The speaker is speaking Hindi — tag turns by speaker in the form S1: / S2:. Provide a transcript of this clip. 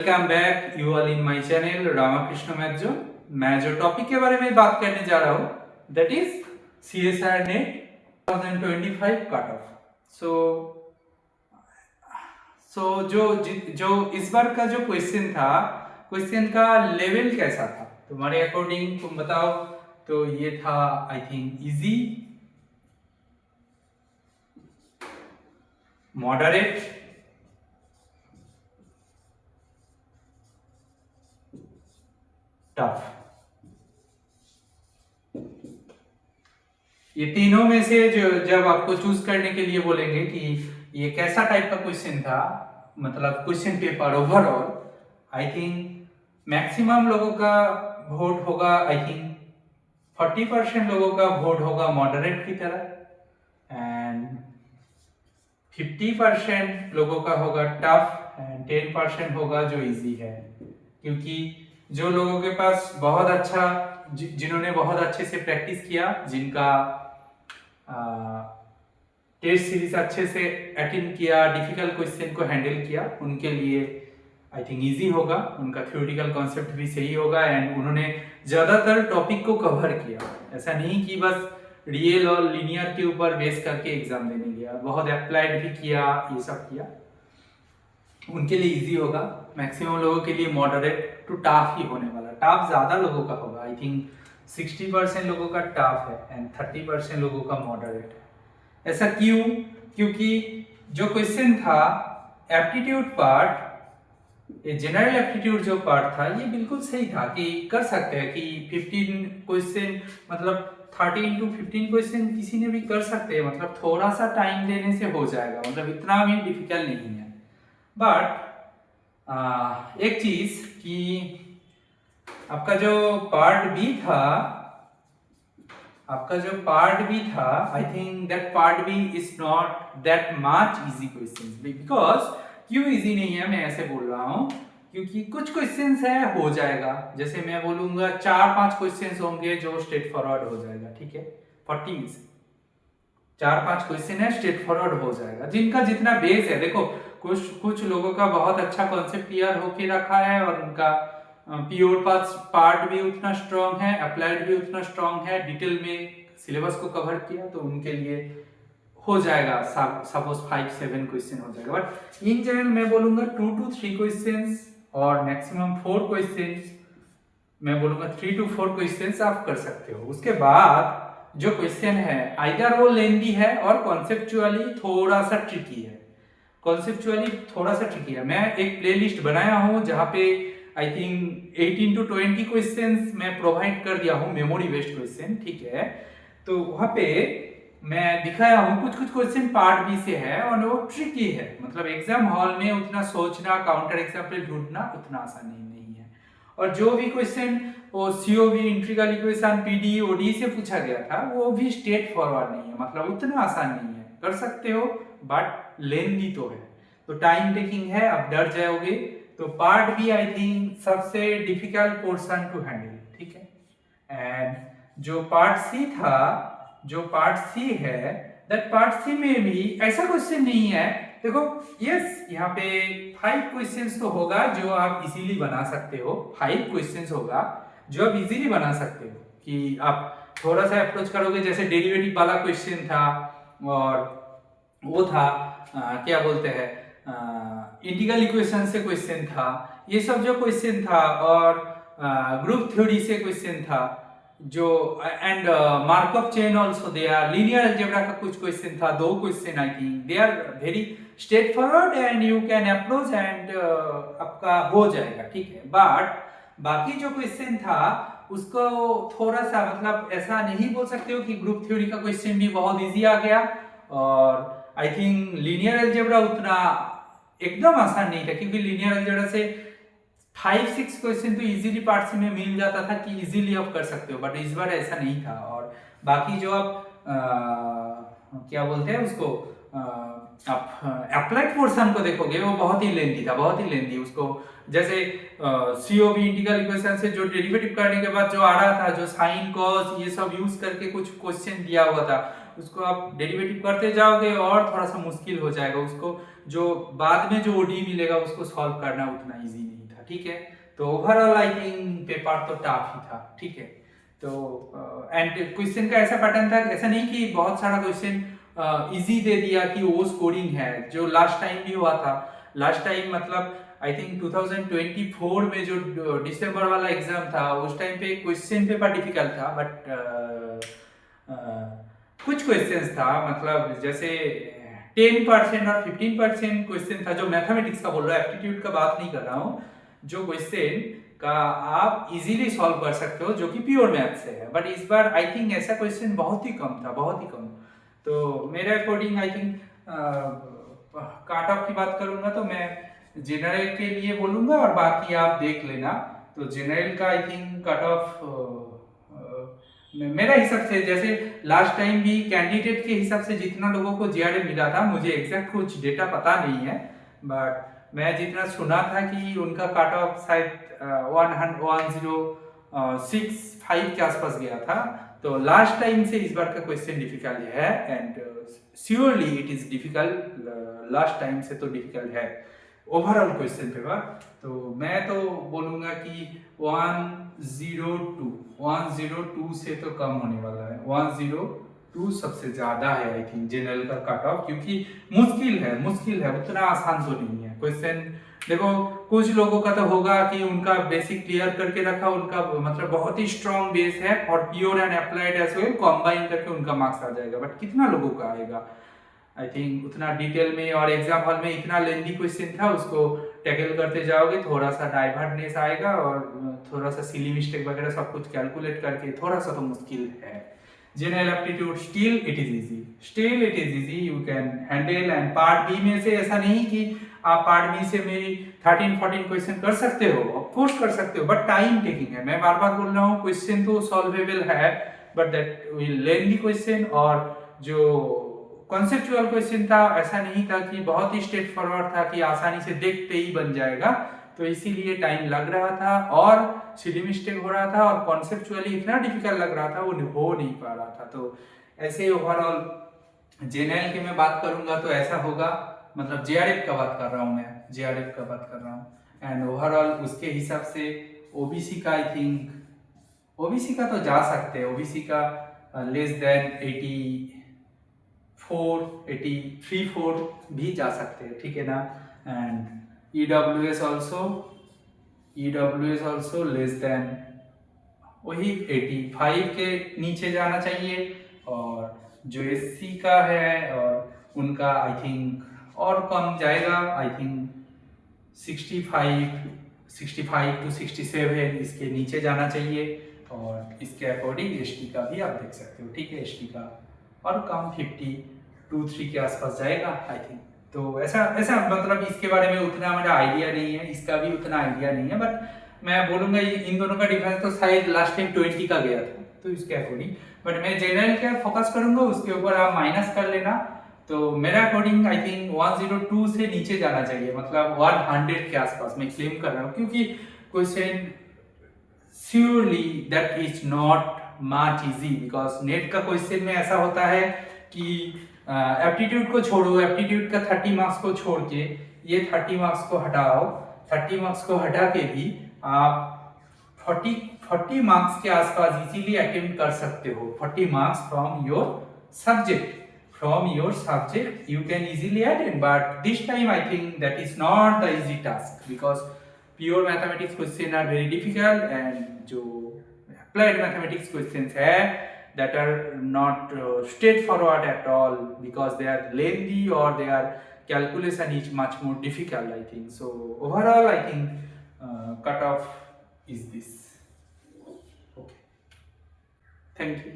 S1: Welcome back you all in my channel Ramakrishna math zone. मैं जो टॉपिक के बारे में बात करने जा रहा हूँ that is CSIR NET 2025 cut off. So जो इस बार का जो क्वेश्चन था, क्वेश्चन का लेवल कैसा था तुम्हारे अकॉर्डिंग, तुम बताओ। तो ये था I think easy, moderate, tough. ये तीनों में से जो जब आपको चूज करने के लिए बोलेंगे कि ये कैसा टाइप का क्वेश्चन था, मतलब question paper overall, I think maximum लोगों का वोट होगा, आई थिंक 40% लोगों का वोट होगा मॉडरेट की तरह एंड 50% लोगों का होगा टफ एंड 10% होगा जो इजी है। क्योंकि जो लोगों के पास बहुत अच्छा, जिन्होंने बहुत अच्छे से प्रैक्टिस किया, जिनका टेस्ट सीरीज अच्छे से अटेंड किया, डिफिकल्ट क्वेश्चन को हैंडल किया, उनके लिए आई थिंक इजी होगा, उनका थ्योरेटिकल कॉन्सेप्ट भी सही होगा एंड उन्होंने ज़्यादातर टॉपिक को कवर किया। ऐसा नहीं कि बस रियल और लीनियर के ऊपर बेस करके एग्जाम देने गया, बहुत अप्लाइड भी किया, ये सब किया, उनके लिए इजी होगा। मैक्सिमम लोगों के लिए मॉडरेट टू टफ ही होने वाला। टफ ज़्यादा लोगों का होगा, आई थिंक 60% लोगों का टफ है एंड 30% लोगों का मॉडरेट है। ऐसा क्यों? क्योंकि जो क्वेश्चन था एप्टीट्यूड पार्ट, ये जनरल एप्टीट्यूड जो पार्ट था, ये बिल्कुल सही था कि कर सकते हैं कि 15 क्वेश्चन, मतलब 30 into 15 क्वेश्चन किसी ने भी कर सकते हैं, मतलब थोड़ा सा टाइम देने से हो जाएगा, मतलब इतना भी डिफिकल्ट नहीं है। बट एक चीज कि आपका जो पार्ट बी था, I think that part B is not that much easy question. Because क्यों इजी नहीं है मैं ऐसे बोल रहा हूँ, क्योंकि कुछ क्वेश्चंस है हो जाएगा, जैसे मैं बोलूंगा 4-5 क्वेश्चंस होंगे जो स्ट्रेट फॉरवर्ड हो जाएगा, ठीक है। 40 में से 4-5 क्वेश्चन है स्ट्रेट फॉरवर्ड हो जाएगा, जिनका जितना बेस है। देखो कुछ लोगों का बहुत अच्छा कॉन्सेप्ट क्लियर होके रखा है और उनका प्योर पार्ट भी उतना स्ट्रांग है, अप्लाइड भी उतना स्ट्रांग है, डिटेल में सिलेबस को कवर किया, तो उनके लिए हो जाएगा, सपोज 5-7 क्वेश्चन हो जाएगा। बट इन जनरल मैं बोलूंगा 2 to 3 क्वेश्चंस और मैक्सिमम 4 क्वेश्चंस, मैं बोलूंगा 3 to 4 क्वेश्चंस आप कर सकते हो। उसके बाद जो क्वेश्चन है आइदर वो लेंदी है और कॉन्सेप्चुअली थोड़ा सा ट्रिकी है, मैं एक प्लेलिस्ट बनाया हूं जहां पे आई थिंक 18 to 20 क्वेश्चंस मैं प्रोवाइड कर दिया हूं, मेमोरी बेस्ड क्वेश्चन, ठीक है। तो वहां पे मैं दिखाया हूं कुछ क्वेश्चन पार्ट बी से है और वो ट्रिकी है, मतलब एग्जाम हॉल में उतना सोचना, काउंटर एग्जाम्पल ढूंढना उतना आसान नहीं है। और जो भी क्वेश्चन वो COV, integral equation, PD, OD से पूछा गया था, वो भी स्ट्रेट फॉरवर्ड नहीं है, मतलब उतना आसान नहीं है। कर सकते हो बट लेंदी तो है, तो टाइम टेकिंग है, आप डर जाओगे। तो पार्ट बी आई थिंक सबसे डिफिकल्ट पोर्शन टू हैंडल, ठीक है। एंड जो पार्ट सी है, दैट पार्ट सी में भी ऐसा क्वेश्चन नहीं है। देखो यस, यहाँ पे 5 क्वेश्चंस तो होगा जो आप इजीली बना सकते हो, 5 क्वेश्चंस होगा जो आप इजीली बना सकते हो, कि आप थोड़ा सा अप्रोच करोगे। जैसे डेरिवेटिव वाला क्वेश्चन था और वो था क्या बोलते हैं, इंटीग्रल इक्वेशन से क्वेश्चन था, ये सब जो क्वेश्चन था, और ग्रुप थ्योरी से क्वेश्चन था जो, and Markov chain also there, linear algebra का कुछ क्वेश्चन था, 2 question, I think they are very straightforward and you can approach and आपका हो जाएगा, ठीक है। बट बाकी जो क्वेश्चन था उसको थोड़ा सा, मतलब ऐसा नहीं बोल सकते हो कि ग्रुप थ्योरी का क्वेश्चन भी बहुत इजी आ गया और आई थिंक लीनियर अलजेब्रा उतना एकदम आसान नहीं था, क्योंकि लीनियर अलजेब्रा से 5-6 क्वेश्चन तो इजीली पार्ट सी में मिल जाता था कि इजीली आप कर सकते हो, बट इस बार ऐसा नहीं था। और बाकी जो आप क्या बोलते हैं उसको, आप अप्लाइड पोर्शन को देखोगे वो बहुत ही लेंथी उसको, जैसे सीओवी, इंटीग्रल इक्वेशन से जो डेरिवेटिव करने के बाद जो आ रहा था, जो साइन कॉस ये सब यूज करके कुछ क्वेश्चन दिया हुआ था, उसको आप डेरिवेटिव करते जाओगे और थोड़ा सा मुश्किल हो जाएगा। उसको जो बाद में जो ओडी मिलेगा उसको सॉल्व करना उतना इजी नहीं था, था, ठीक है। तो ओवरऑल आई थिंक पेपर तो टफ ही था, ठीक है। तो एंड क्वेश्चन का ऐसा पैटर्न था, ऐसा नहीं कि बहुत सारा क्वेश्चन इजी दे दिया कि वो स्कोरिंग है, जो लास्ट टाइम भी हुआ था। लास्ट टाइम मतलब आई थिंक 2024 में जो दिसंबर वाला एग्जाम था, उस टाइम पे क्वेश्चन पेपर डिफिकल्ट था, बट कुछ क्वेश्चंस था, मतलब जैसे 10% और 15% क्वेश्चन था जो मैथमेटिक्स का बोल रहा है, एप्टीट्यूड का बात नहीं कर रहा हूँ, जो क्वेश्चन का आप इजीली सॉल्व कर सकते हो, जो कि प्योर मैथ से है। बट इस बार आई थिंक ऐसा क्वेश्चन बहुत ही कम था, बहुत ही कम। तो मेरे अकॉर्डिंग आई थिंक काट ऑफ की बात करूंगा तो मैं जनरल के लिए बोलूंगा और बाकी आप देख लेना। तो जनरल का आई थिंक कट ऑफ मेरा हिसाब से, जैसे लास्ट टाइम भी कैंडिडेट के हिसाब से जितना लोगों को जीआरए मिला था, मुझे एग्जैक्ट कुछ डेटा पता नहीं है, बट मैं जितना सुना था कि उनका कट ऑफ शायद 1065 के आसपास गया था। तो लास्ट टाइम से इस बार का क्वेश्चन डिफिकल्ट है, and surely it is difficult, last time से तो डिफिकल्ट है ओवरऑल क्वेश्चन पेपर। तो मैं तो बोलूंगा कि 102 से तो कम होने वाला है, 102 सबसे ज्यादा है आई थिंक जनरल का कट ऑफ, क्योंकि मुश्किल है, उतना आसान तो नहीं है क्वेश्चन। देखो कुछ लोगों का तो होगा कि उनका बेसिक क्लियर करके रखा, उनका मतलब बहुत ही स्ट्रॉन्ग बेस है, और pure and applied as well combine करके उनका मार्क्स आ जाएगा, बट कितना लोगों का आएगा आई थिंक उतना डिटेल में, और एग्जाम हॉल में इतना लेंथी क्वेश्चन था, उसको टैकल करते जाओगे थोड़ा सा डाइवर्टनेस आएगा, और थोड़ा सा सिली मिस्टेक वगैरह सब कुछ कैलकुलेट करके थोड़ा सा तो मुश्किल है। General aptitude still it is easy, you can handle. And part B में से ऐसा नहीं कि आप पार्ट बी से मेरी 13-14 क्वेश्चन कर सकते हो, ऑफ कोर्स कर सकते हो, बट टाइम टेकिंग है। मैं बार बार बोल रहा हूँ क्वेश्चन तो सॉल्वेबल है, but that will lengthy question, और जो कॉन्सेप्चुअल क्वेश्चन था ऐसा नहीं था कि बहुत ही स्ट्रेट फॉरवर्ड था कि आसानी से देखते ही बन जाएगा, तो इसीलिए टाइम लग रहा था, और सिली मिस्टेक हो रहा था, और कॉन्सेप्चुअली इतना डिफिकल्ट लग रहा था, वो हो नहीं पा रहा था। तो ऐसे ओवरऑल जेएनएल की मैं बात करूंगा तो ऐसा होगा, मतलब जेआरएफ का बात कर रहा हूँ मैं, जेआरएफ का बात कर रहा हूँ, एंड ओवरऑल उसके हिसाब से ओबीसी का आई थिंक ओबीसी का तो जा सकते हैं, ओबीसी का लेस देन 83-84 भी जा सकते हैं, ठीक है ना। And EWS also less than वही 85 के नीचे जाना चाहिए, और जो एससी का है और उनका आई थिंक और कम जाएगा, आई थिंक 65 to 67 इसके नीचे जाना चाहिए, और इसके अकॉर्डिंग एसटी का भी आप देख सकते हो, ठीक है, एसटी का और कम 52-53 के आसपास जाएगा आई थिंक। तो ऐसा मतलब इसके बारे में उतना मेरा आइडिया नहीं है, इसका भी उतना आइडिया नहीं है, बट मैं बोलूंगा इन दोनों का डिफरेंस तो शायद लास्ट टाइम 20 का गया था, तो इसके अकॉर्डिंग। बट मैं जनरल का फोकस करूंगा, उसके ऊपर आप माइनस कर लेना। तो मेरा अकॉर्डिंग आई थिंक 102 से नीचे जाना चाहिए, मतलब 100 के आसपास मैं क्लेम कर रहा हूँ, क्योंकि question surely that is not much easy, because net का क्वेश्चन में ऐसा होता है कि एप्टीट्यूड को छोड़ो, एप्टीट्यूड का 30 मार्क्स को छोड़ के ये 30 मार्क्स को हटाओ, 30 मार्क्स को हटा के भी आप 40 मार्क्स के आसपास इजीली अटेम्प्ट कर सकते हो। 40 marks from your subject, you can easily attempt, but this time I think that is not the easy task, because pure mathematics questions are very difficult, and जो applied mathematics questions है that are not straightforward at all, because they are lengthy or their calculation is much more difficult I think. So overall I think cut off is this. Okay, thank you.